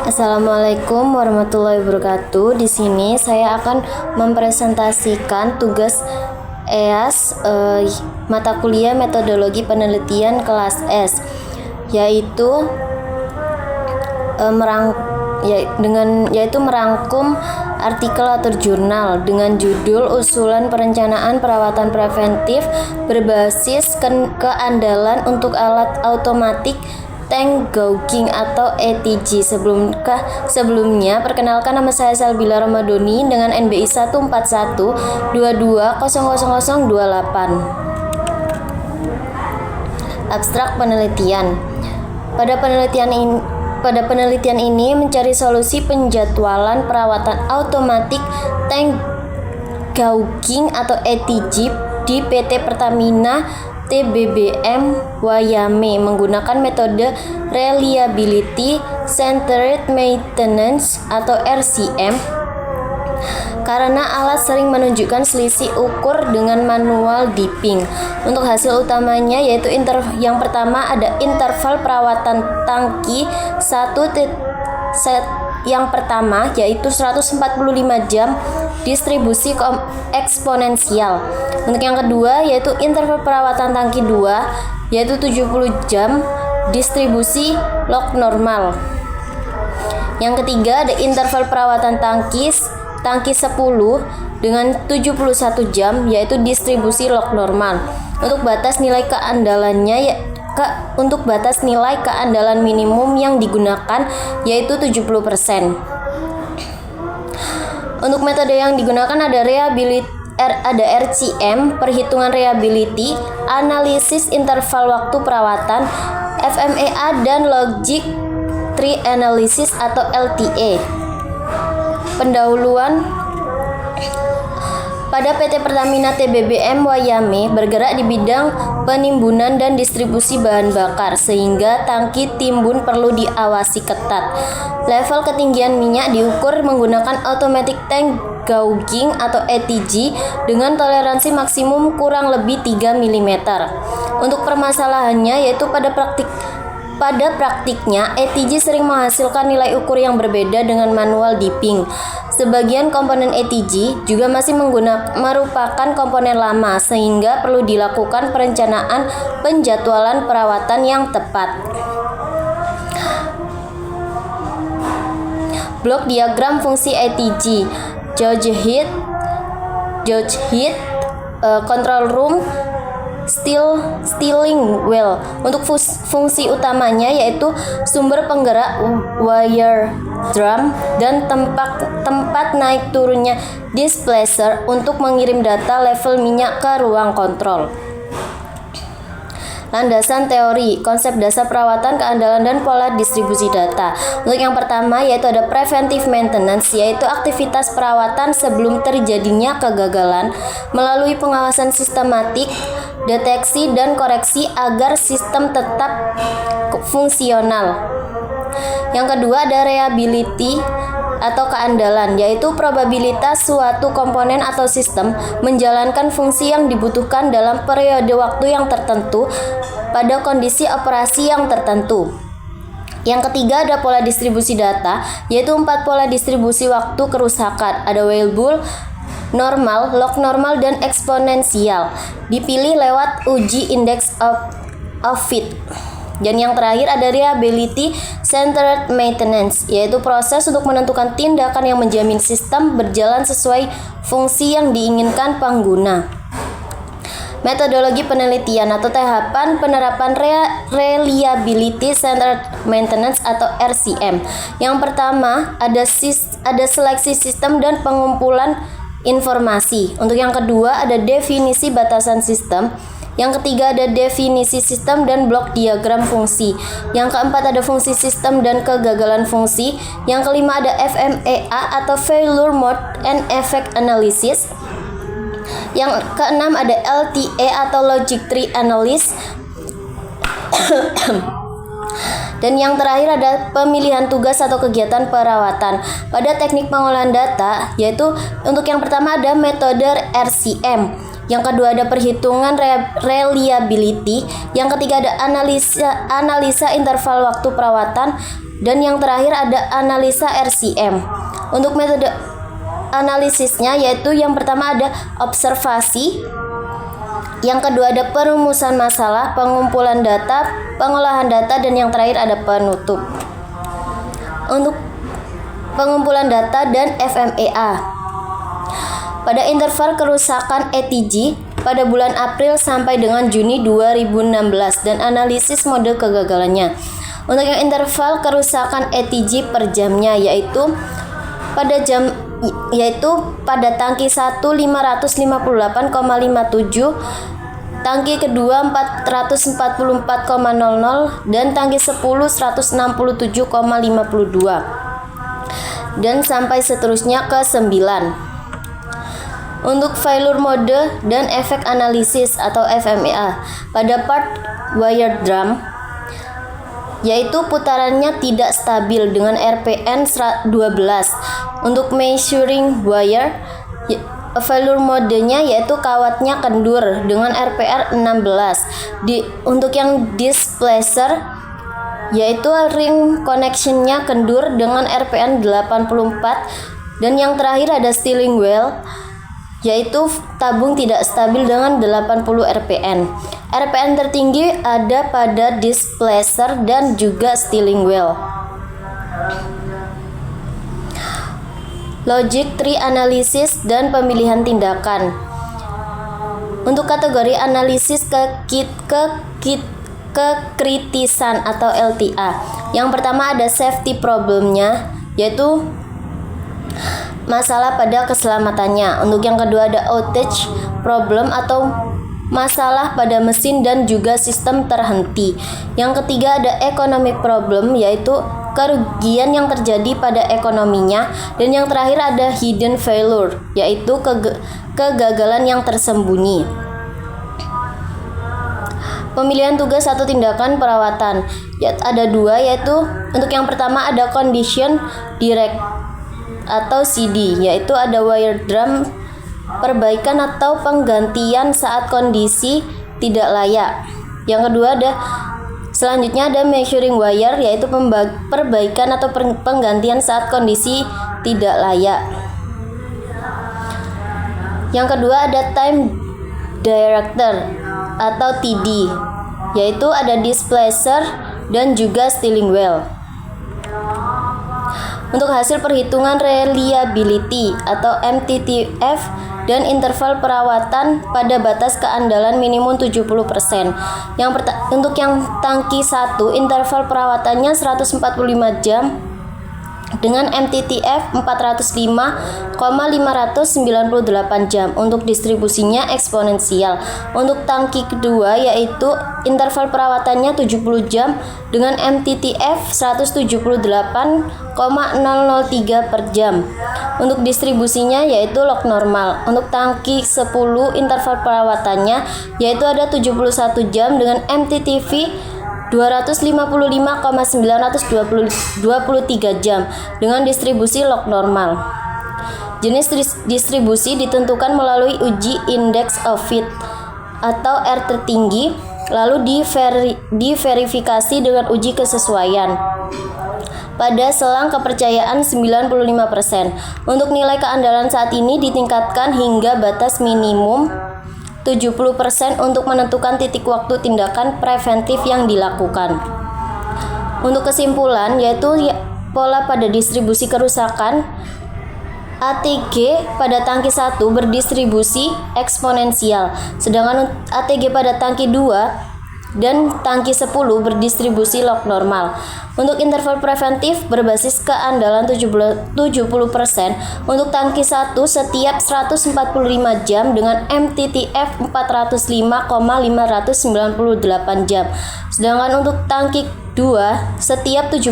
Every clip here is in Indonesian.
Assalamualaikum warahmatullahi wabarakatuh. Di sini saya akan mempresentasikan tugas EAS mata kuliah metodologi penelitian kelas S, yaitu merangkum artikel atau jurnal dengan judul Usulan Perencanaan Perawatan Preventif Berbasis Keandalan untuk Alat Otomatik Tank Gouging atau ATG. Sebelumnya, perkenalkan, nama saya Salbila Ramadhani dengan NBI 141220028. Abstrak penelitian. Pada penelitian ini mencari solusi penjadwalan perawatan otomatik tank gouging atau ATG di PT Pertamina TBBM Wayame menggunakan metode Reliability Centered Maintenance atau RCM karena alat sering menunjukkan selisih ukur dengan manual dipping. Untuk hasil utamanya yaitu yang pertama ada interval perawatan tangki yang pertama yaitu 145 jam distribusi eksponensial. Untuk yang kedua yaitu interval perawatan tangki 2 yaitu 70 jam distribusi log normal. Yang ketiga ada interval perawatan tangki 10 dengan 71 jam yaitu distribusi log normal. Untuk batas nilai keandalan minimum yang digunakan yaitu 70%. Untuk metode yang digunakan ada RCM, perhitungan reliability, analisis interval waktu perawatan, FMEA, dan logic tree analysis atau LTA. Pendahuluan. Pada PT Pertamina TBBM Wayame bergerak di bidang penimbunan dan distribusi bahan bakar sehingga tangki timbun perlu diawasi ketat. Level ketinggian minyak diukur menggunakan automatic tank gouging atau ATG dengan toleransi maksimum kurang lebih 3 mm. Untuk permasalahannya yaitu pada praktiknya ATG sering menghasilkan nilai ukur yang berbeda dengan manual dipping. Sebagian komponen ATG juga masih merupakan komponen lama sehingga perlu dilakukan perencanaan penjadwalan perawatan yang tepat. Blok diagram fungsi ATG. Gauge heat, control room, steering wheel. Untuk fungsi utamanya yaitu sumber penggerak wire drum dan tempat naik turunnya displacer untuk mengirim data level minyak ke ruang kontrol. Landasan teori, konsep dasar perawatan, keandalan, dan pola distribusi data. Untuk yang pertama yaitu ada preventive maintenance, yaitu aktivitas perawatan sebelum terjadinya kegagalan melalui pengawasan sistematik, deteksi, dan koreksi agar sistem tetap fungsional. Yang kedua ada reliability atau keandalan, yaitu probabilitas suatu komponen atau sistem menjalankan fungsi yang dibutuhkan dalam periode waktu yang tertentu pada kondisi operasi yang tertentu. Yang ketiga ada pola distribusi data, yaitu 4 pola distribusi waktu kerusakan. Ada variable, normal, log normal, dan eksponensial. Dipilih lewat uji index of fit. Dan yang terakhir ada reliability centered maintenance, yaitu proses untuk menentukan tindakan yang menjamin sistem berjalan sesuai fungsi yang diinginkan pengguna. Metodologi penelitian atau tahapan penerapan reliability centered maintenance atau RCM. Yang pertama ada seleksi sistem dan pengumpulan informasi. Untuk yang kedua ada definisi batasan sistem. Yang ketiga ada definisi sistem dan blok diagram fungsi. Yang keempat ada fungsi sistem dan kegagalan fungsi. Yang kelima ada FMEA atau failure mode and effect analysis. Yang keenam ada LTA atau logic tree analysis. Dan yang terakhir ada pemilihan tugas atau kegiatan perawatan. Pada teknik pengolahan data, yaitu untuk yang pertama ada metode RCM, Yang kedua ada perhitungan reliability. Yang ketiga ada analisa interval waktu perawatan. Dan yang terakhir ada analisa RCM. Untuk metode analisisnya yaitu yang pertama ada observasi. Yang kedua ada perumusan masalah, pengumpulan data, pengolahan data, dan yang terakhir ada penutup. Untuk pengumpulan data dan FMEA. Pada interval kerusakan ETG pada bulan April sampai dengan Juni 2016 dan analisis mode kegagalannya. Untuk yang interval kerusakan ETG per jamnya yaitu pada tangki 1 558,57, tangki kedua 444,00 dan tangki 10 167,52 dan sampai seterusnya ke 9. Untuk failure mode dan efek analisis atau FMEA pada part wire drum yaitu putarannya tidak stabil dengan RPN 12. Untuk measuring wire failure modenya yaitu kawatnya kendur dengan RPR 16. Untuk yang displacer yaitu ring connectionnya kendur dengan RPN 84. Dan yang terakhir ada steering wheel yaitu tabung tidak stabil dengan 80 RPN. RPN tertinggi ada pada displacer dan juga steering wheel. Logic tree analysis dan pemilihan tindakan. Untuk kategori analisis kekritisan atau LTA. Yang pertama ada safety problemnya yaitu masalah pada keselamatannya. Untuk yang kedua ada outage problem atau masalah pada mesin dan juga sistem terhenti. Yang ketiga ada economic problem yaitu kerugian yang terjadi pada ekonominya. Dan yang terakhir ada hidden failure yaitu kegagalan yang tersembunyi. Pemilihan tugas atau tindakan perawatan ada dua yaitu untuk yang pertama ada condition direct atau CD yaitu ada wire drum perbaikan atau penggantian saat kondisi tidak layak. Yang kedua ada selanjutnya ada measuring wire yaitu perbaikan atau penggantian saat kondisi tidak layak. Yang kedua ada time director atau TD yaitu ada displacer dan juga steering wheel. Untuk hasil perhitungan reliability atau MTTF dan interval perawatan pada batas keandalan minimum 70%. Untuk yang tangki 1 interval perawatannya 145 jam dengan MTTF 405,598 jam. Untuk distribusinya eksponensial. Untuk tangki kedua yaitu interval perawatannya 70 jam dengan MTTF 178,003 per jam. Untuk distribusinya yaitu log normal. Untuk tangki 10 interval perawatannya yaitu ada 71 jam dengan MTTV 255,923 jam dengan distribusi log normal. Jenis distribusi ditentukan melalui uji index of fit atau R tertinggi lalu diverifikasi dengan uji kesesuaian pada selang kepercayaan 95%. Untuk nilai keandalan saat ini ditingkatkan hingga batas minimum 70% untuk menentukan titik waktu tindakan preventif yang dilakukan. Untuk kesimpulan yaitu pola pada distribusi kerusakan ATG pada tangki 1 berdistribusi eksponensial, sedangkan ATG pada tangki 2 dan tangki 10 berdistribusi log normal. Untuk interval preventif berbasis keandalan 70%. Untuk tangki 1 setiap 145 jam dengan MTTF 405,598 jam. Sedangkan untuk tangki 2 setiap 70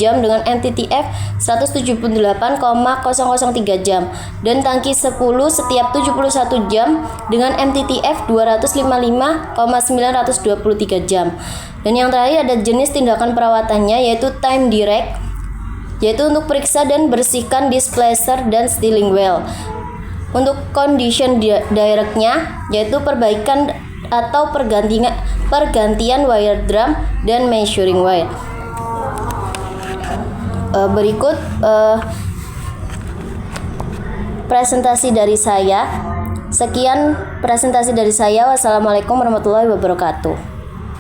jam dengan MTTF 178,003 jam dan tangki 10 setiap 71 jam dengan MTTF 255,923 jam. Dan yang terakhir ada jenis tindakan perawatannya yaitu time direct yaitu untuk periksa dan bersihkan displacer dan steering wheel. Untuk condition directnya yaitu perbaikan atau pergantian wire drum dan measuring wire. Berikut presentasi dari saya. Sekian presentasi dari saya. Wassalamualaikum warahmatullahi wabarakatuh.